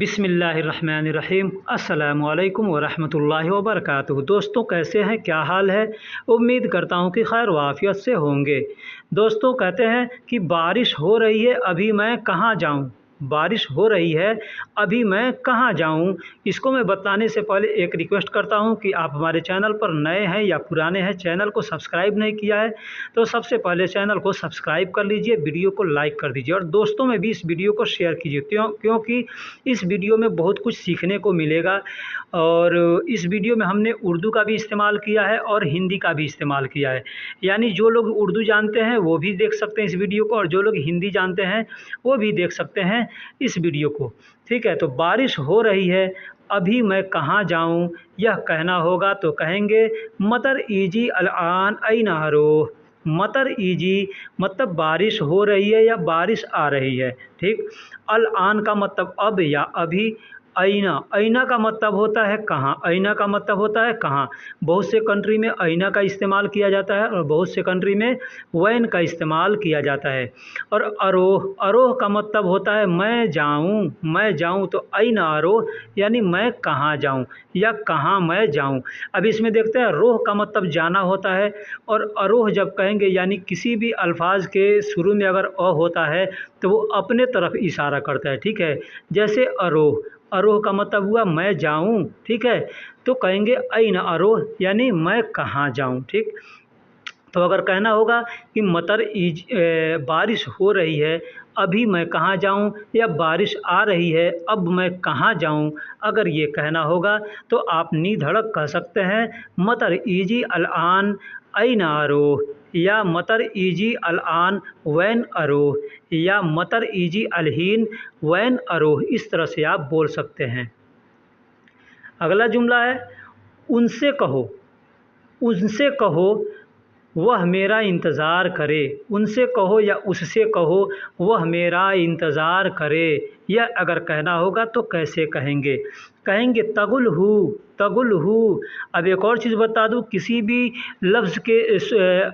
बिस्मिल्लाहिर्रहमानिर्रहीम। अस्सलामु अलैकुम वरहमतुल्लाहि वबरकातुहू। दोस्तों, कैसे हैं, क्या हाल है? उम्मीद करता हूँ कि खैर वाफ़ियत से होंगे। दोस्तों, कहते हैं कि बारिश हो रही है, अभी मैं कहाँ जाऊँ? बारिश हो रही है, अभी मैं कहाँ जाऊँ? इसको मैं बताने से पहले एक रिक्वेस्ट करता हूँ कि आप हमारे चैनल पर नए हैं या पुराने हैं, चैनल को सब्सक्राइब नहीं किया है तो सबसे पहले चैनल को सब्सक्राइब कर लीजिए, वीडियो को लाइक कर दीजिए और दोस्तों में भी इस वीडियो को शेयर कीजिए, क्योंकि इस वीडियो में बहुत कुछ सीखने को मिलेगा। और इस वीडियो में हमने उर्दू का भी इस्तेमाल किया है और हिंदी का भी इस्तेमाल किया है, यानी जो लोग उर्दू जानते हैं वो भी देख सकते हैं इस वीडियो को और जो लोग हिंदी जानते हैं वो भी देख सकते हैं इस वीडियो को। ठीक है, तो बारिश हो रही है, अभी मैं कहाँ जाऊँ? यह कहना होगा तो कहेंगे मतर ईजी अलआन ऐना हरो। मतर ईजी मतलब बारिश हो रही है या बारिश आ रही है। ठीक, अल आन का मतलब अब या अभी। ऐना, ऐना का मतलब होता है कहाँ, ऐना का मतलब होता है कहाँ। बहुत से कंट्री में ऐना का इस्तेमाल किया जाता है और बहुत से कंट्री में वैन का इस्तेमाल किया जाता है। और अरोह, अरोह का मतलब होता है मैं जाऊँ, मैं जाऊँ। तो ऐना अरोह यानी मैं कहाँ जाऊँ या कहाँ मैं जाऊँ। अब इसमें देखते हैं, रोह का मतलब जाना होता है और अरोह जब कहेंगे यानी किसी भी अल्फाज के शुरू में अगर अ होता है तो वो अपने तरफ इशारा करता है। ठीक है, जैसे अरोह, अरोह का मतलब हुआ मैं जाऊँ। ठीक है, तो कहेंगे ऐन अरोह यानी मैं कहाँ जाऊँ। ठीक, तो अगर कहना होगा कि बारिश हो रही है, अभी मैं कहाँ जाऊँ, या बारिश आ रही है, अब मैं कहाँ जाऊँ, अगर ये कहना होगा तो आप निधड़क कह सकते हैं मतर ईजी अलआन ऐन अरोह, या मतर ईजी अलआन वैन अरोह, या मतर ईजी अलहीन वैन अरोह। इस तरह से आप बोल सकते हैं। अगला जुमला है उनसे कहो। उनसे कहो वह मेरा इंतज़ार करे। उनसे कहो या उससे कहो वह मेरा इंतज़ार करे। यह अगर कहना होगा तो कैसे कहेंगे? कहेंगे तगुल हु, तगुल हु। अब एक और चीज़ बता दूँ, किसी भी लफ्ज़ के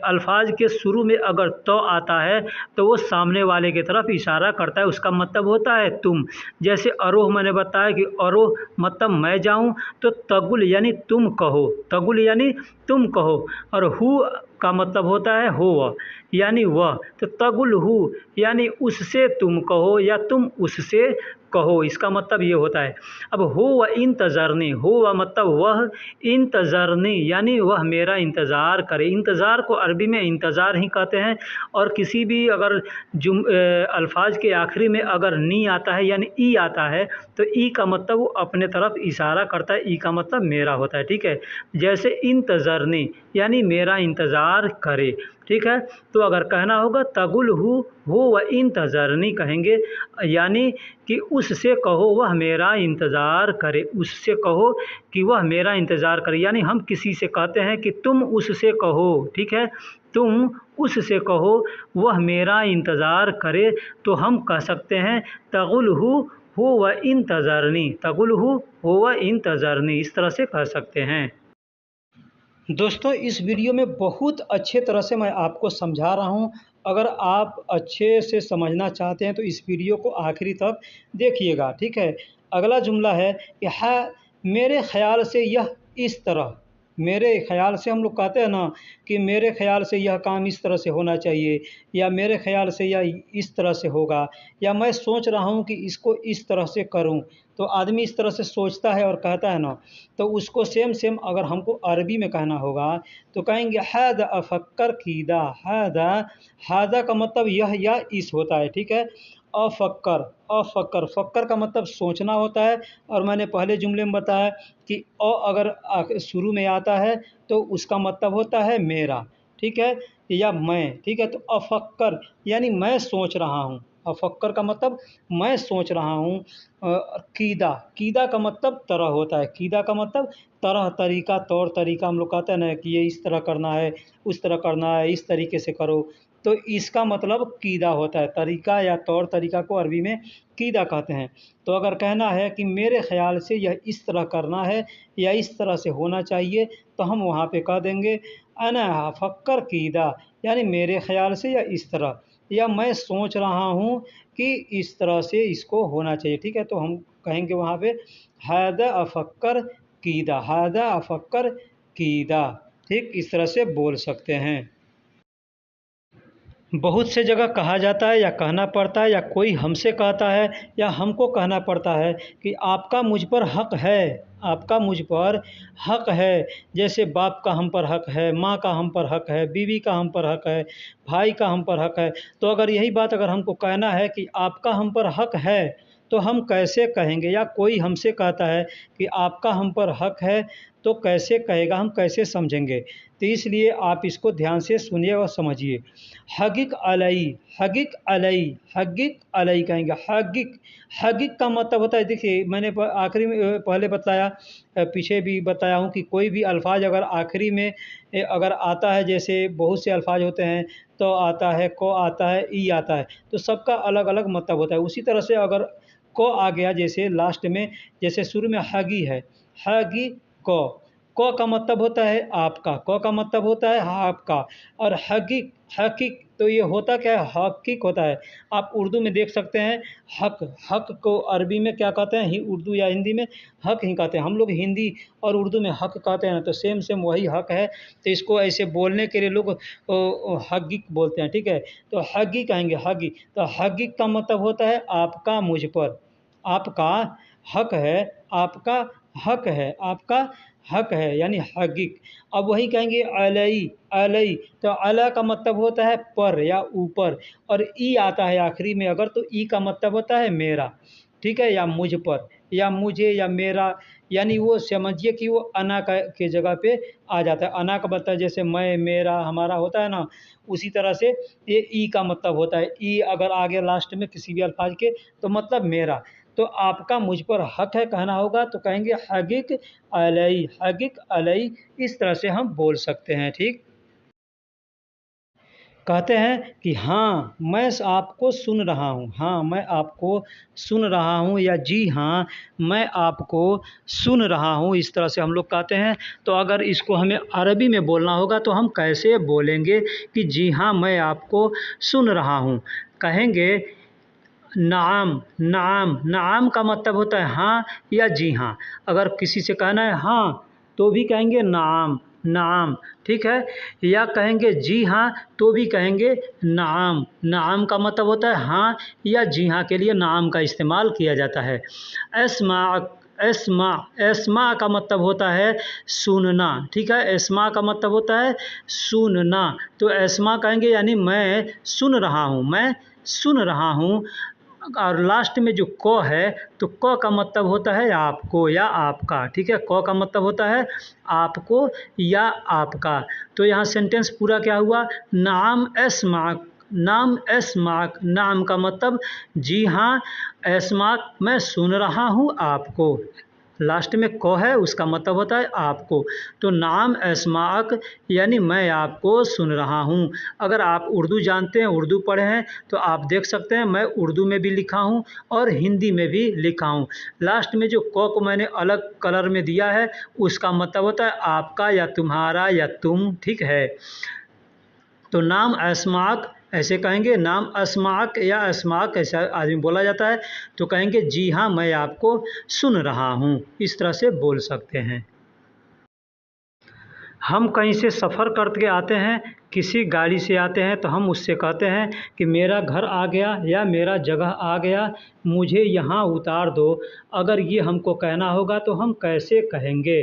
अल्फाज के शुरू में अगर तो आता है तो वो सामने वाले की तरफ इशारा करता है, उसका मतलब होता है तुम। जैसे अरोह मैंने बताया कि अरोह मतलब मैं जाऊँ, तो तगुल यानी तुम कहो, तगुल यानी तुम कहो। और हु का मतलब होता है हो वह, यानी वह। तो तगुल हु यानी उससे तुम कहो या तुम उससे कहो, इसका मतलब ये होता है। अब हो व इंतज़रनी, हो व मतलब वह, इंतज़रनी यानी वह मेरा इंतज़ार करे। इंतज़ार को अरबी में इंतज़ार ही कहते हैं। और किसी भी अगर अल्फाज के आखिरी में अगर नी आता है यानी ई आता है तो ई का मतलब वो अपने तरफ इशारा करता है, ई का मतलब मेरा होता है। ठीक है, जैसे इंतज़रनी यानी मेरा इंतज़ार करे। ठीक है, तो अगर कहना होगा तगुल हो व इंतज़रनी कहेंगे, यानी कि उससे कहो वह मेरा इंतज़ार करे। उससे कहो कि वह मेरा इंतज़ार करे, यानी हम किसी से कहते हैं कि तुम उससे कहो। ठीक है, तुम उससे कहो वह मेरा इंतज़ार करे, तो हम कह सकते हैं तगुल हो व इंतज़रनी, तगुल हो व इंतज़रनी, इस तरह से कह सकते हैं। दोस्तों, इस वीडियो में बहुत अच्छे तरह से मैं आपको समझा रहा हूँ। अगर आप अच्छे से समझना चाहते हैं तो इस वीडियो को आखिरी तक देखिएगा। ठीक है, अगला जुमला है कि है मेरे ख़्याल से यह इस तरह। मेरे ख़्याल से हम लोग कहते हैं ना कि मेरे ख़्याल से यह काम इस तरह से होना चाहिए, या मेरे ख़्याल से यह इस तरह से होगा, या मैं सोच रहा हूँ कि इसको इस तरह से करूँ। तो आदमी इस तरह से सोचता है और कहता है ना, तो उसको सेम सेम अगर हमको अरबी में कहना होगा तो कहेंगे हादा अफक्कर कीदा। हादा, हादा का मतलब यह या इस होता है। ठीक है, अफक्कर, अफक्कर, फक्कर का मतलब सोचना होता है। और मैंने पहले जुमले में बताया कि अगर शुरू में आता है तो उसका मतलब होता है मेरा। ठीक है, या मैं। ठीक है, तो अफक्कर यानी मैं सोच रहा हूँ। अफक्कर का मतलब मैं सोच रहा हूँ। कीदा, कीदा का मतलब तरह होता है। कीदा का मतलब तरह, तरीका, तौर तरीका। हम लोग कहते हैं ना कि ये इस तरह करना है, उस तरह करना है, इस तरीके से करो, तो इसका मतलब कीदा होता है। तरीका या तौर तरीका को अरबी में कीदा कहते हैं। तो अगर कहना है कि मेरे ख़्याल से यह इस तरह करना है या इस तरह से होना चाहिए, तो हम वहाँ पे कह देंगे अना फक्कर कीदा, यानी मेरे ख़्याल से या इस तरह, या मैं सोच रहा हूँ कि इस तरह से इसको होना चाहिए। ठीक है, तो हम कहेंगे वहाँ पे हादा अफक्कर कीदा, हादा अफक्कर कीदा। ठीक, इस तरह से बोल सकते हैं। बहुत से जगह कहा जाता है या कहना पड़ता है या कोई हमसे कहता है या हमको कहना पड़ता है कि आपका मुझ पर हक है, आपका मुझ पर हक है। जैसे बाप का हम पर हक है, माँ का हम पर हक है, बीवी का हम पर हक है, भाई का हम पर हक है। तो अगर यही बात अगर हमको कहना है कि आपका हम पर हक है, तो हम कैसे कहेंगे? या कोई हमसे कहता है कि आपका हम पर हक है, तो कैसे कहेगा, हम कैसे समझेंगे? तो इसलिए आप इसको ध्यान से सुनिए और समझिए। हगिक अलई, हगिक अलई, हगिक अलई कहेंगे। हगिक, हगिक का मतलब होता है, देखिए मैंने आखिरी में पहले बताया, पीछे भी बताया हूँ कि कोई भी अल्फाज अगर आखिरी में अगर आता है, जैसे बहुत से अल्फाज होते हैं, तो आता है, को आता है, ई आता है, तो सबका अलग अलग मतलब होता है। उसी तरह से अगर को आ गया जैसे लास्ट में, जैसे शुरू में हगी है, हगी को का मतलब होता है आपका, को का मतलब होता है आपका। और हकीक, हकीक तो ये होता क्या है? हकीक होता है। आप उर्दू में देख सकते हैं हक, हक को अरबी में क्या कहते हैं? उर्दू या हिंदी में हक ही कहते हैं। हम लोग हिंदी और उर्दू में हक कहते हैं ना, तो सेम सेम वही हक है। तो इसको ऐसे बोलने के लिए लोग हकीक बोलते हैं। ठीक है, तो हगी कहेंगे, हगी। तो हकीक का मतलब होता है आपका मुझ पर, आपका हक है, आपका हक है, आपका हक है, यानी हकीक। अब वही कहेंगे अलई, अलई, तो अला का मतलब होता है पर या ऊपर, और ई आता है आखिरी में अगर, तो ई का मतलब होता है मेरा। ठीक है, या मुझ पर, या मुझे, या मेरा, यानी वो समझिए कि वो अना का के जगह पे आ जाता है। अना का मतलब जैसे मैं, मेरा, हमारा होता है ना, उसी तरह से ये ई का मतलब होता है। ई अगर आगे लास्ट में किसी भी अल्फाज के, तो मतलब मेरा। तो आपका मुझ पर हक है कहना होगा, तो कहेंगे हगिक अलई, हगिक अलई। इस तरह से हम बोल सकते हैं। ठीक, कहते हैं कि हाँ मैं आपको सुन रहा हूँ, हाँ मैं आपको सुन रहा हूँ, या जी हाँ मैं आपको सुन रहा हूँ, इस तरह से हम लोग कहते हैं। तो अगर इसको हमें अरबी में बोलना होगा तो हम कैसे बोलेंगे कि जी हाँ मैं आपको सुन रहा हूँ? कहेंगे नाम, नाम, नाम का मतलब होता है हाँ या जी हाँ। अगर किसी से कहना है हाँ, तो भी कहेंगे नाम, नाम। ठीक है, या कहेंगे जी हाँ, तो भी कहेंगे नाम। नाम का मतलब होता है हाँ या जी हाँ के लिए नाम का इस्तेमाल किया जाता है। एस्मा, एस्मा, एस्मा का मतलब होता है सुनना। ठीक है, एस्मा का मतलब होता है सुनना। तो एस्मा कहेंगे यानी मैं सुन रहा हूँ, मैं सुन रहा हूँ। और लास्ट में जो क है, तो क का मतलब होता है आपको या आपका। ठीक है, क का मतलब होता है आपको या आपका। तो यहाँ सेंटेंस पूरा क्या हुआ? नाम एस्माक, नाम एस्माक, नाम का मतलब जी हाँ, एस्माक मैं सुन रहा हूँ आपको। लास्ट में क है, उसका मतलब होता है आपको। तो नाम एस्माक यानी मैं आपको सुन रहा हूँ। अगर आप उर्दू जानते हैं, उर्दू पढ़े हैं, तो आप देख सकते हैं मैं उर्दू में भी लिखा हूँ और हिंदी में भी लिखा हूँ। लास्ट में जो क को मैंने अलग कलर में दिया है, उसका मतलब होता है आपका या तुम्हारा या तुम। ठीक है, तो नाम अस्माक ऐसे कहेंगे, नाम अस्माक या अस्माक ऐसा आदमी बोला जाता है, तो कहेंगे जी हाँ मैं आपको सुन रहा हूँ। इस तरह से बोल सकते हैं। हम कहीं से सफ़र करके आते हैं, किसी गाड़ी से आते हैं, तो हम उससे कहते हैं कि मेरा घर आ गया या मेरा जगह आ गया, मुझे यहाँ उतार दो। अगर ये हमको कहना होगा तो हम कैसे कहेंगे?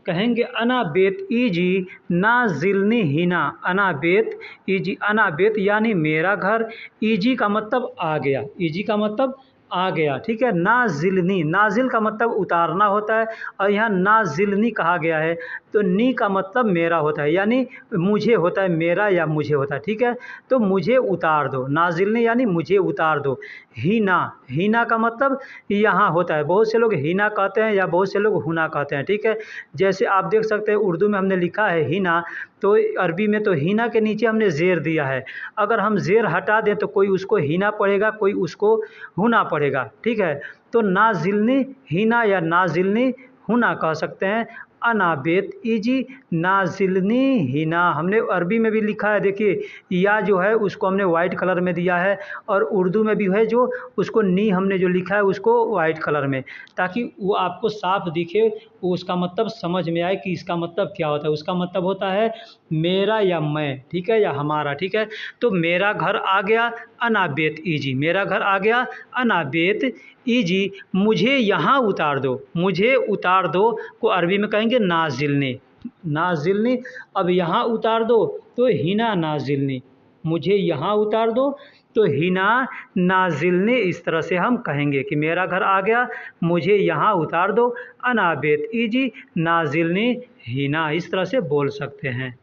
कहेंगे अना बेत ईजी नाज़िलनी हिना, अना बेत ईजी, अना बेत यानी मेरा घर, ईजी का मतलब आ गया, ईजी का मतलब आ गया। ठीक है, नाज़िलनी, नाज़िल का मतलब उतारना होता है, और यहाँ नाज़िलनी कहा गया है, तो नी का मतलब मेरा होता है, यानी मुझे होता है, मेरा या मुझे होता है। ठीक है, तो मुझे उतार दो, नाज़िलनी यानी मुझे उतार दो। हीना, हीना का मतलब यहाँ होता है, बहुत से लोग हीना कहते हैं या बहुत से लोग हुना कहते हैं। ठीक है, जैसे आप देख सकते हैं उर्दू में हमने लिखा है हीना, तो अरबी में तो हीना के नीचे हमने ज़ेर दिया है। अगर हम ज़ेर हटा दें तो कोई उसको हीना पढ़ेगा, कोई उसको हुना पढ़ेगा। ठीक है, तो नाज़िलनी हीना या नाज़िलनी हुना कह सकते हैं। अना बेत इजी नाजिलनी हिना। हमने अरबी में भी लिखा है, देखिए या जो है उसको हमने वाइट कलर में दिया है, और उर्दू में भी है जो उसको नी हमने जो लिखा है उसको वाइट कलर में, ताकि वो आपको साफ दिखे, वो उसका मतलब समझ में आए कि इसका मतलब क्या होता है। उसका मतलब होता है मेरा या मैं, ठीक है, या हमारा, ठीक है। तो मेरा घर आ गया अना बेत इजी, मेरा घर आ गया अना बेत इजी, मुझे यहाँ उतार दो, मुझे उतार दो को अरबी में कहेंगे नाजिलनी, नाजिलनी। अब यहाँ उतार दो तो हिना नाजिलनी, मुझे यहाँ उतार दो तो हिना नाजिलनी। इस तरह से हम कहेंगे कि मेरा घर आ गया, मुझे यहाँ उतार दो, अना बेत इजी नाजिलनी हिना, इस तरह से बोल सकते हैं।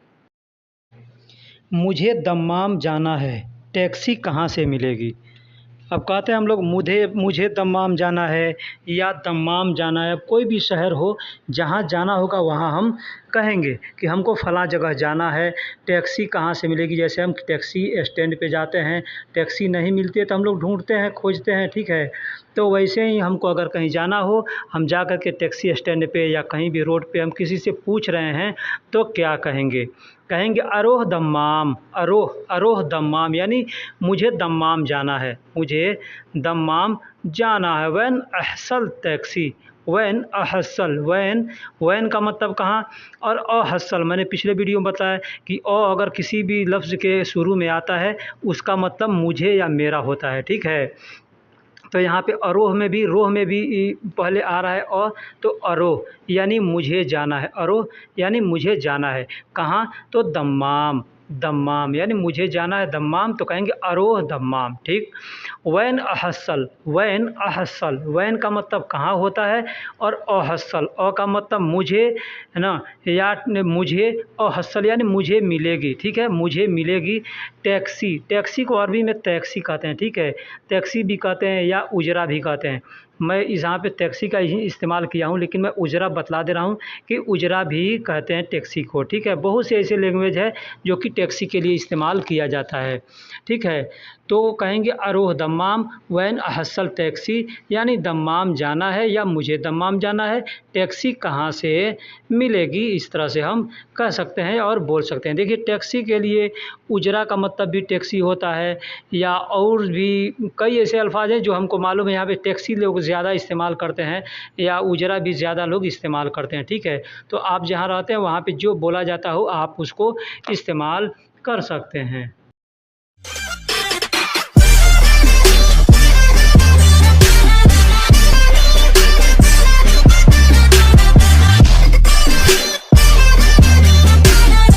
मुझे दम्माम जाना है, टैक्सी कहाँ से मिलेगी। अब कहते हैं हम लोग मुझे दम्माम जाना है या दम्माम जाना है। अब कोई भी शहर हो, जहाँ जाना होगा वहाँ हम कहेंगे कि हमको फ़लाँ जगह जाना है, टैक्सी कहाँ से मिलेगी। जैसे हम टैक्सी स्टैंड पे जाते हैं, टैक्सी नहीं मिलती है तो हम लोग ढूंढते हैं, खोजते हैं, ठीक है। तो वैसे ही हमको अगर कहीं जाना हो, हम जा कर के टैक्सी स्टैंड पे या कहीं भी रोड पे हम किसी से पूछ रहे हैं तो क्या कहेंगे, कहेंगे अरोह दम्माम, अरोह अरोह दम्माम, यानी मुझे दम्माम जाना है, मुझे दम्माम जाना है। वैन अहसल टैक्सी, वैन अहसल, वैन वैन का मतलब कहाँ, और अहसल मैंने पिछले वीडियो में बताया कि अगर किसी भी लफ्ज़ के शुरू में आता है उसका मतलब मुझे या मेरा होता है, ठीक है। तो यहाँ पे अरोह में भी, रोह में भी पहले आ रहा है तो अरोह यानी मुझे जाना है, अरोह यानी मुझे जाना है कहाँ, तो दम्माम, दम्माम यानी मुझे जाना है दम्माम, तो कहेंगे अरोह दम्माम, ठीक। वैन अहसल, वैन अहसल, वैन का मतलब कहाँ होता है, और अहसल अ का मतलब मुझे, है ना, या मुझे अहसल यानी मुझे मिलेगी, ठीक है, मुझे मिलेगी टैक्सी। टैक्सी को अरबी में टैक्सी कहते हैं, ठीक है, टैक्सी भी कहते हैं या उजरा भी कहते हैं। मैं यहाँ पे टैक्सी का ही इस्तेमाल किया हूँ, लेकिन मैं उजरा बतला दे रहा हूँ कि उजरा भी कहते हैं टैक्सी को, ठीक है। बहुत से ऐसे लैंग्वेज है जो कि टैक्सी के लिए इस्तेमाल किया जाता है, ठीक है। तो कहेंगे अरोह दम्माम वैन अहसल टैक्सी, यानी दम्माम जाना है या मुझे दम्माम जाना है, टैक्सी कहाँ से मिलेगी, इस तरह से हम कह सकते हैं और बोल सकते हैं। देखिए टैक्सी के लिए उजरा का मतलब भी टैक्सी होता है, या और भी कई ऐसे अल्फाज हैं जो हमको मालूम है, यहाँ पे टैक्सी लोग ज़्यादा इस्तेमाल करते हैं या उजरा भी ज़्यादा लोग इस्तेमाल करते हैं, ठीक है। तो आप जहाँ रहते हैं वहाँ पे जो बोला जाता हो आप उसको इस्तेमाल कर सकते हैं।